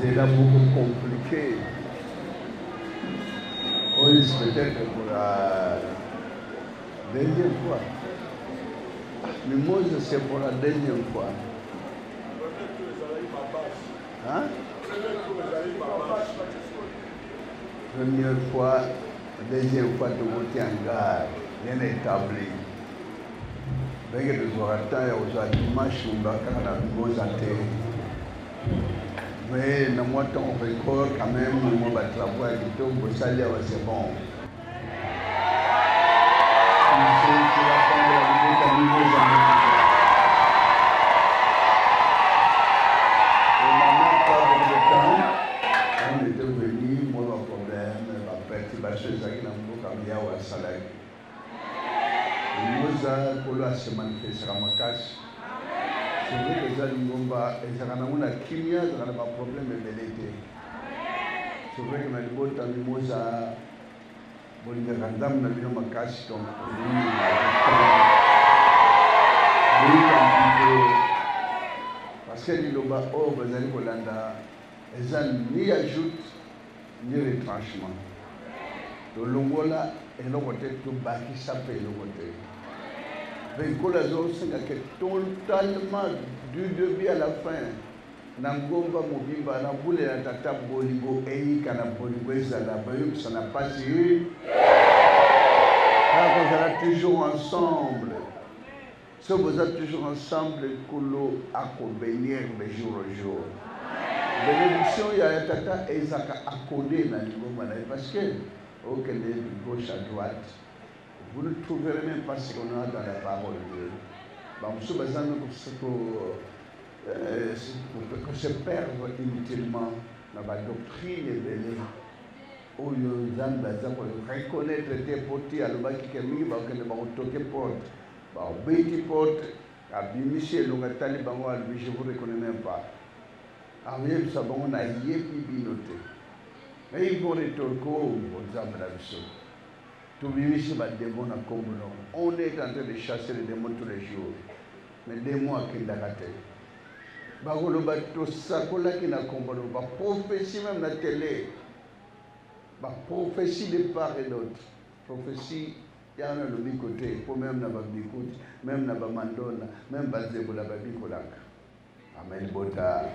C'est là beaucoup compliqué. Oui, peut-être pour la deuxième fois. Mais moi, c'est pour la deuxième fois. Hein? Première fois, deuxième fois, tout le monde tient en garde, bien établi. Dès que nous aurons temps, il y a dimanche, on va faire la grosse antenne. Mais dans mon temps, on record quand même, on va travailler avec tout, pour ça, c'est bon. On était venu, moi, le problème, la perturbation, c'est qu'il y a un peu comme il y a au salaire. Nous avons se manifester à ma casse. C'est vrai que les Alingomba, ils ont une chimie, ils ont un problème de l'été. C'est vrai que nous avons un mimosa, nous avons un casse, donc parce que les Loba, oh, vous allez Holanda, ils ont ni ajout, ni retranchement. Le Longola, et le côté tout bas qui s'appelle le côté. Mais c'est totalement du début à la fin. Nangomba Mobimba, na boule la tata Boligo, Eika na Boligo, ça n'a pas tiré. Vous êtes toujours ensemble. Si vous êtes toujours ensemble, Kolo a bénir de jour au jour. Bénédiction, il y a un tata Ezaka accordé dans le parce que, ok, de gauche à droite. Vous ne trouverez même pas ce qu'on a dans la parole de Dieu. Nous sommes que se perdre inutilement dans la doctrine et où nous allons reconnaître tes potes à l'objet qui est mis, qui est toqué porte, qui porte, à Bimiché, le taliban, je ne vous reconnais même pas. En même temps, on a yépi binoté. Mais ils vont retourner aux âmes la vie. On est en train de chasser les démons tous les jours. Mais des mois qui n'ont pas été. Prophétie même la télé. Prophétie de part et d'autre. Prophétie, il y a un autre côté. Pour même na babikout, même na bamandona, même basé pour la babikolak. Amen bota.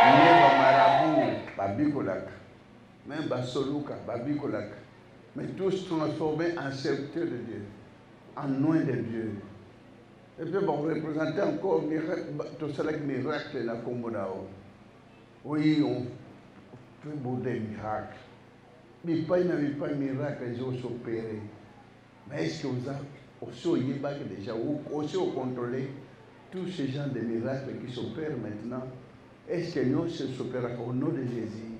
Même marabout, babikolak. Même basoluka, babikolak. Mais tous transformés en serviteurs de Dieu, en nom de Dieu. Et puis, on représenter encore tout cela qui miracle dans le Congo. Oui, on fait beaucoup de miracles. Mais pas de miracle, ils ont opéré. Mais est-ce que vous avez aussi déjà aussi contrôlé tous ces gens de miracles qui s'opèrent maintenant? Est-ce que nous s'opérons au nom de Jésus?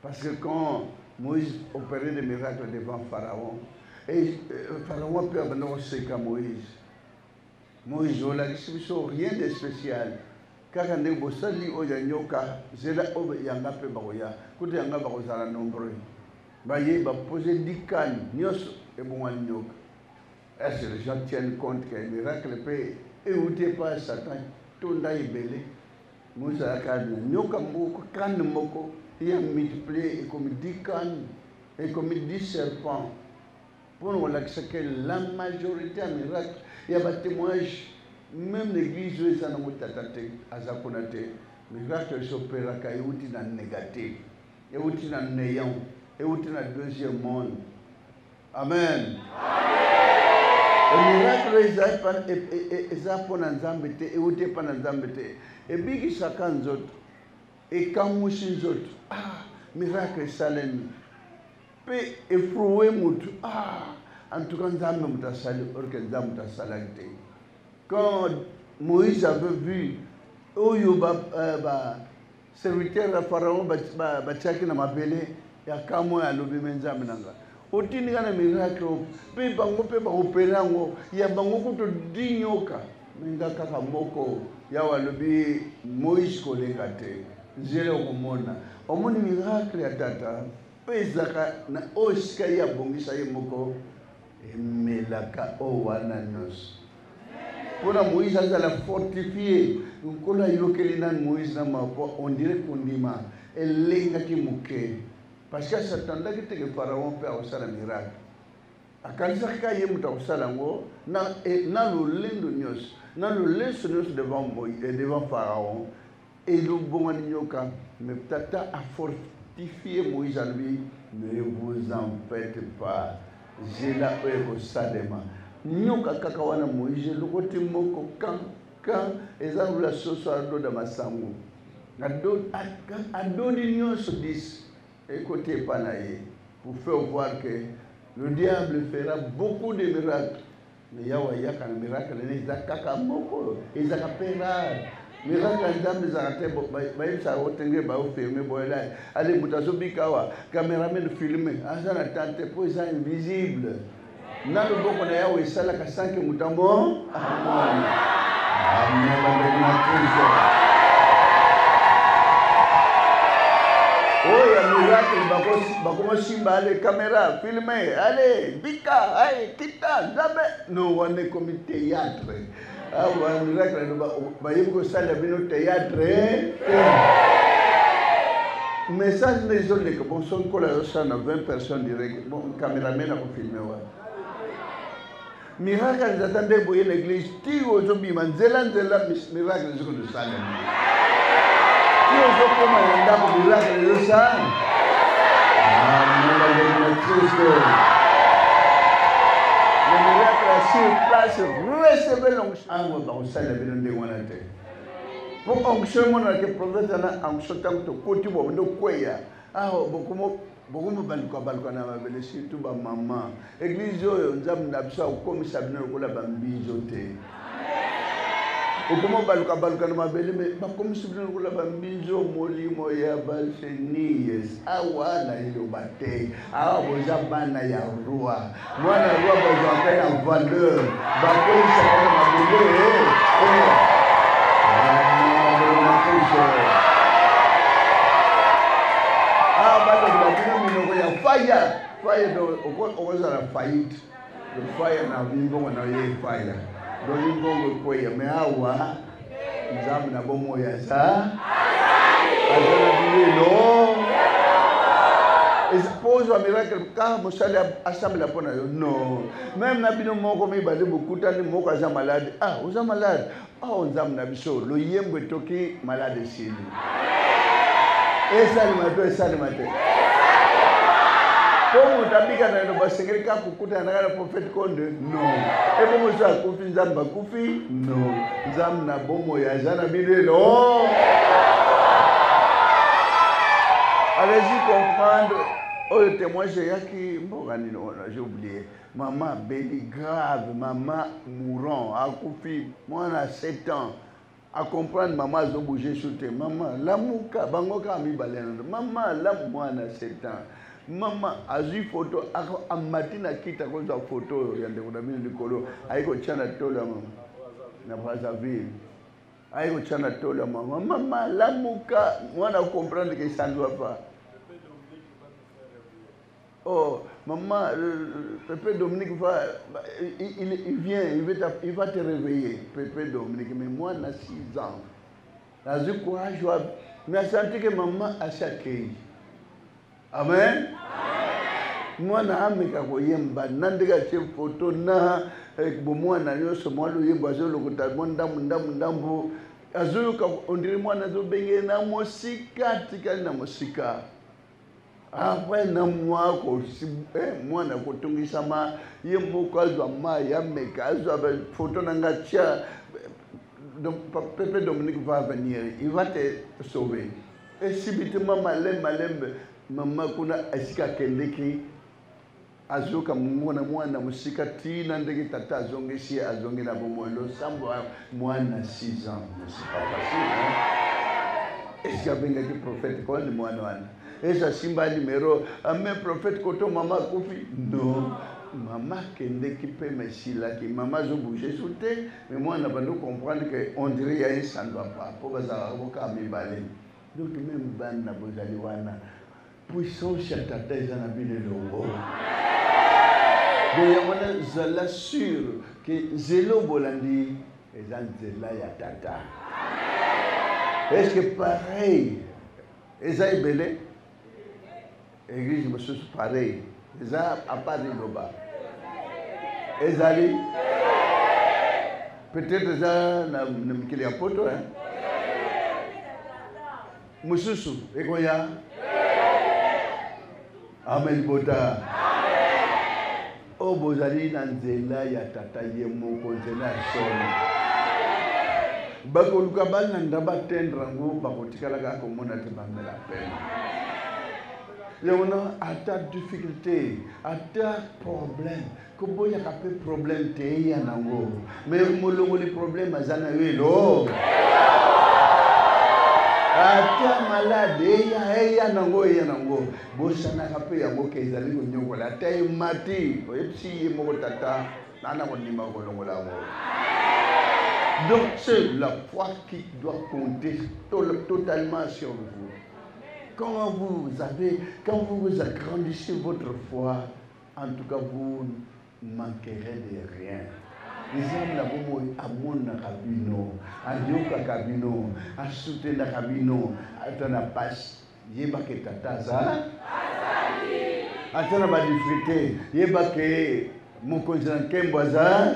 Parce que quand Moïse opérait des miracles devant Pharaon, et Pharaon peut avoir ce qu'à Moïse. Moïse, on n'a rien de spécial. Car quand on a sali au Yanyoka, c'est là où il y a un peu de baroya, quand il y a un peu de nombreux. Il va poser 10 cannes, Nios et bon Yanyoka. Est-ce que les gens tiennent compte qu'un miracle peut éviter par Satan tout le belé? Moussa Kadna, Nyoka Moko, Kan Moko, il a multiplié et comme 10 cannes et comme 10 serpents. Pour nous, que la majorité des miracles, il y a des témoignages, même l'église, où ils ont été à Zaponate, miracle s'opéra quand il y a négatif, il y a néant, il y a deuxième monde. Amen. Le miracle est pour nous embêter, et où tu es pas nous embêter. Et bien que chacun d'autre, et quand nous sommes autres, miracle salem. Pe effroué moutou. En tout cas, nous avons salé, quand Moïse avait vu, serviteur de Pharaon, Bachaki n'a m'appelé, il y a qu'un mois à l'obéi menzaminanga. Au tini kana miracle, pe bango operango, ya bango kuto dinyoka, menga kaka moko, ya walobi Moïse kolekate, zele okomona. Omoni miracle ya tata, pe zaka na oska ya bongisa ye moko, emelaka o wana nos. Pour Moïse a la fortifié, on a yokelé dans Moïse na mapo, on dirait qu'on dit ma, elle lenga ki mouke. Parce que Satan là que le pharaon peut avoir un miracle. A quand ça caille muta osalango na le lendo nios, na le leso nios devant Moïse et devant pharaon et le bon nyoka mais tata a fortifié Moïse à lui, ne vous en faites pas. J'ai la œuvre sadema. Nyoka kaka wana Moïse le côté moko quand ezangu la soso ado da masango. Ado di nyos 10. Écoutez Panaï, pour faire voir que le diable fera beaucoup de miracles. Mais il y a un miracle, il y a un moko, il y a un miracle, il y a allez, Boutazo Bikawa, caméraman filmé, Azana Tante, pour ça invisible. N'a le bon qu'on a eu, ça la cassane que Moutamo, Amen. Oh, il y a un miracle, bakoma simba, allez, caméra, filmez, allez, bika, allez, kita, jamais. Non, on est comme théâtre. Ah, un miracle, il y a un théâtre. Message des autres, que bon, son collaboration à 20 personnes direct, bon, caméraman a filmé. Miracle, ils attendaient pour l'église, ti aux zombies, manzela, miracle, ils ont de Salem. Le miracle sur place, recevez l'onction. Pour onction, on a que prophète a onction tant que côté bon de quoi. Ah, beaucoup balkana ma surtout ba maman. Église yo nzam na biso comme sabina ko la bambizote. Okomo baluka na mabele me bakomi subina ko la bambizo molimo ya balfenies awana yo bate awa boza bana ya roi mwana roi boza kana valeur bakomi sabina mabele fire do okoza la faillite le fire na bingo na ye fire do bingo ko ye me awa nzamu na bomo ya sa azana bilelo expose un miracle quand mosali assemble pona yo non même na bino moko me bale bokuta ni moko aza malade oza malade nzamu na biso lo yembo toki malade sili esa mato Como tabika na ndo basengerika kukuta na prophète konde no ebo moza kufi nzamba kufi no nzam na bomo ya jana bilelo allez-y comprendre le témoignage yaki mboga ni j'ai oublié maman béni grave maman mourant a kufi mwana 7 ans à comprendre maman zo bouger sur tes maman lamuka bangoka mi balena maman la mwana 7 ans. Maman a vu photo a matina kita kwa photo ya ndeko na mimi likolo aiko chana tola mama na Brazzaville aiko chana tola mama lamuka mwana comprendre que ça ne doit pas Oh, maman, Pépé Dominique va, il vient, il va te réveiller, Pépé Dominique. Mais moi, j'ai 6 ans. J'ai courage, mais j'ai senti que maman a chaque. Amen. Moi, je suis une photo na bomwana nyonso mwa loyembo azolokuta ndambu azoyoka ondire mwana azobenge na mosika tikali na mosika. Après na mwana kotungisama ye moko azwa mai ameka azwa photo na ngatia. Donc Pépé Dominique va venir, il va te sauver. Et subitement malem maman kuna asika kendeki azoka mwana mwana musika tina ndenge tata azongesi azongi na bomolo sambo mwana 6 ans. C'est pas facile, hein? Est-ce qu'il y a un prophète quand le mwana wana? Est-ce que simba numéro un prophète koto maman kofi? Non. Maman kendeki pe mesila ki maman zo bouger sous terre mais moi on a pas comprendre que on dirait il y a un ça ne va pas pour bazar boka mi balé. Donc même ban na bozali wana puissance chatata ezana bile longo. Donc on zala sûr que zelo bolandi ezan zela ya tata. Est-ce que pareil ezai belé église monsieur pareil eza à part loba ezali peut-être eza na mkili ya poto hein mususu ekoya amen bota o bozali na nzela ya tata ye moko nzela ya sono bakoluka bana ndaba tendre ngo bakotikala ka komona te bamela pena. On a ta difficulté, à ta problème. Comment il y a un problème, il y a un mais le problème, il y a un ata malade, il y a un bosana kape ya moke ezali konyokola tay mati oyepsi moko tata nana konima kolongola ngo. Donc c'est la foi qui doit compter totalement sur vous. Quand vous agrandissez votre foi, en tout cas, vous ne manquerez de rien. Les hommes la bomo amona kabino, adioka kabino, asute na kabino, atana pas, yeba ke tataza, atana ba difficulté, yeba ke mon conjoint kemboza,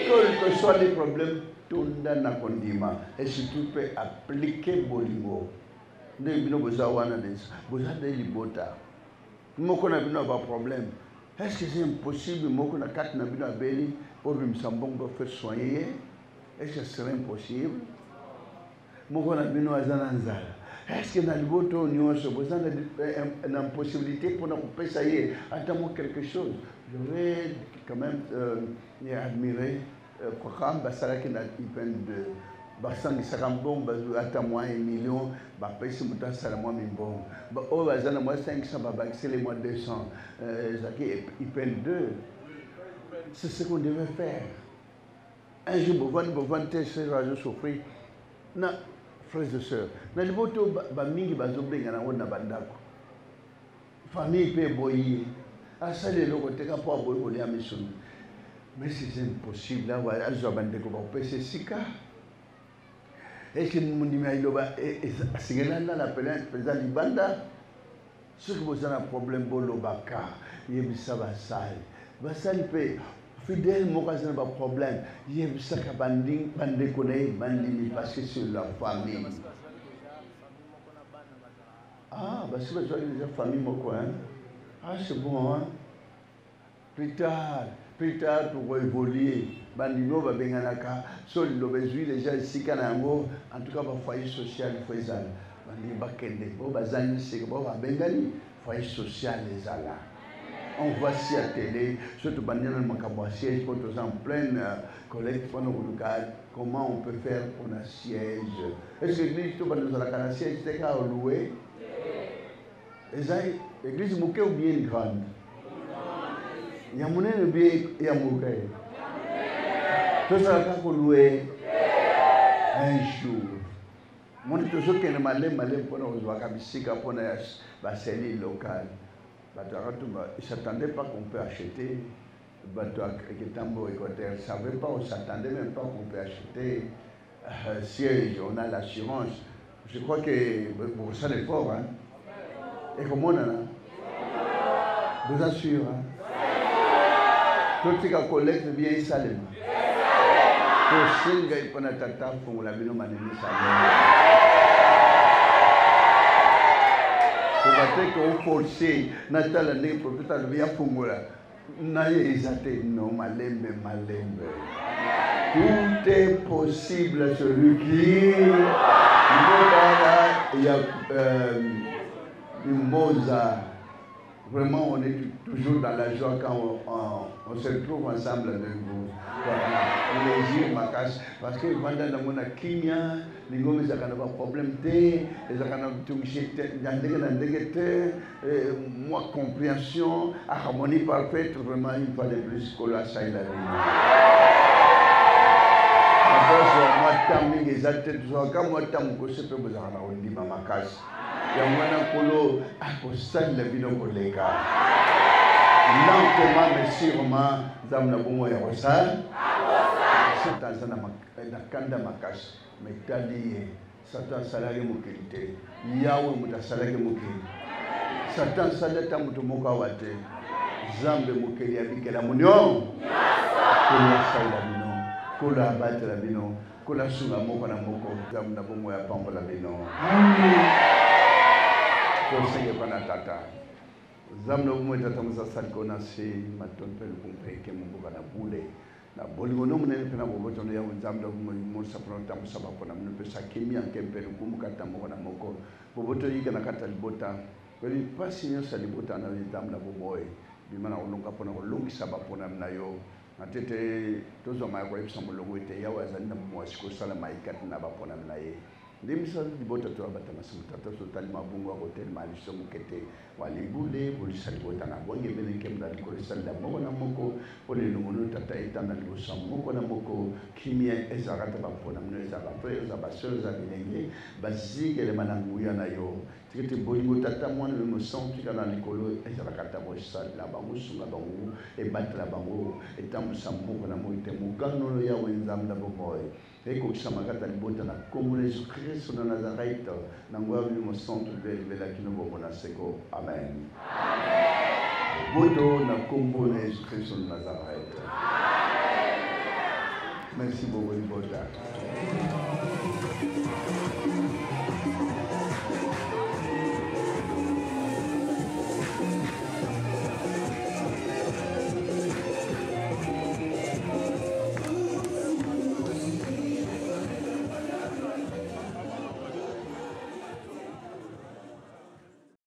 quel que soit les problèmes, tout na kondima, et surtout peut appliquer bolingo. Ne bino boza wana des boza de libota moko na bino ba problème. Est-ce que c'est impossible moko na kat na bino abeli pour me sambongo faire soigner? Est-ce que ce serait impossible moko na bino azana nzala? Est-ce que na liboto nyonso boza na impossibilité pour na kopesa ye atamo quelque chose? Je vais quand même admirer Kokamba Salaki na ipen de Basangi Sarambon, à moi 1 million, Bapesi Mouta Salamoi Mimbon. Oh, Bazana, moi 500, c'est les mois 200. Ils prennent 2. C'est ce qu'on devait faire. Un jour, vous vantez ce rajo souffrir. Non, frères et sœurs, dans le voto, Bamingi Bazobé, il y a un bandako. Famille peut boyer. À ça, les locaux, t'es capable de boyer à mission. Mais c'est impossible. Là, je vais vous dire, c'est cas. Est-ce que nous disons que la président Libanda, ce que vous avez un problème, Bolobaka, il y a ça, Basal peut fidèle, mon cas, pas de problème. Il y a ça, Bandi parce que c'est la famille. Ah, parce que c'est la famille, mon coin. Ah, c'est bon, hein? Plus tard, pour évoluer. Bandino va bien à sol l'obésité déjà ici Kanango en tout cas va foyer social faisal bandi bakende bo bazani c'est bo va bengali foyer social les ala on voit si à télé surtout bandina le makabo siège quand on est en pleine collecte pour nous local comment on peut faire pour un siège est-ce que l'église tout bandina la siège c'est qu'à louer l'église moquée ou bien grande il y a mon bien il y a moquée. Tout ça va louer un jour. Mon toujours que le malin pour nous voir comme si pour la cellule locale. Ils ne s'attendaient pas qu'on peut acheter. Ils ne savaient pas, on ne s'attendait même pas qu'on peut acheter siège, on a l'assurance. Je crois que pour ça l'effort. Hein. Et comment on a vous assure. Tout ce qui est collecte bien salé. Pour ce qui est pour notre tata, pour la vie, on a qu'on forcé, Natal n'est pour tout à l'heure pour moi. Non, malembe. Tout est possible à celui qui. Il y a Mozart. Vraiment, on est toujours dans la joie quand on se retrouve ensemble avec vous. Les ma casse. Parce que pendant la mona Kenya, les gommes, ils n'ont pas de problème. Ils ont moi, compréhension, harmonie parfaite, vraiment, une fois de plus, que la saille la vie. Moi, tant que j'ai été quand moi, tant que je peux vous en dire, ma casse. Yamwana Kolo, Apostle la vie de collègue. Lentement mais sûrement, Zamna Bomo et Rossal. Satan na kanda makas, mais tali Satan salari mukilite. Yahweh muta salari mukili. Satan salata mutu mukawate. Zambe mukili abike la munyo. Kola sala bino, kola abate la bino, kola sunga moko na moko. Zamna Bomo ya pambo la bino. Amen. Conseiller Panatata. Zamno Moueta Musa Salkona, c'est ma tonne compris que mon bouga boule. La Boligono, mon pena Boboton, Zamno Moussa Prontam Sabapona, ne peut s'acquérir en Kempel, Kumkatamona Moko, Boboto Yiganakata Libota, very passing Salibota and the Dam Labo boy, Bimana Olongapona, Long Sabaponam Nayo, Atete, those are my wives, some Logwete, Yawas and Mosco Salamaikat Nabaponam Naye. Demisa libota to abatama sumtata so talima bunga hotel malisho mukete walibule polisa libota na bonge bene kemda likolisa la moko na moko pole lungono tata etana libosa moko na moko kimia ezarata bapona mno ezaba frère ezaba sœur za bilenge bazike le mananguya na yo tikete bolingo tata mwana le son tika na likolo ezarata bosa la bango sunga bango e batla bango etamusa moko na moite mukano ya wenzam la bomoy eko samakata libota na kombo Jésus Christ de Nazareth nangwa mu centre de la kinobo na seko amen boto na kombo Jésus Christ de Nazareth. Merci beaucoup libota.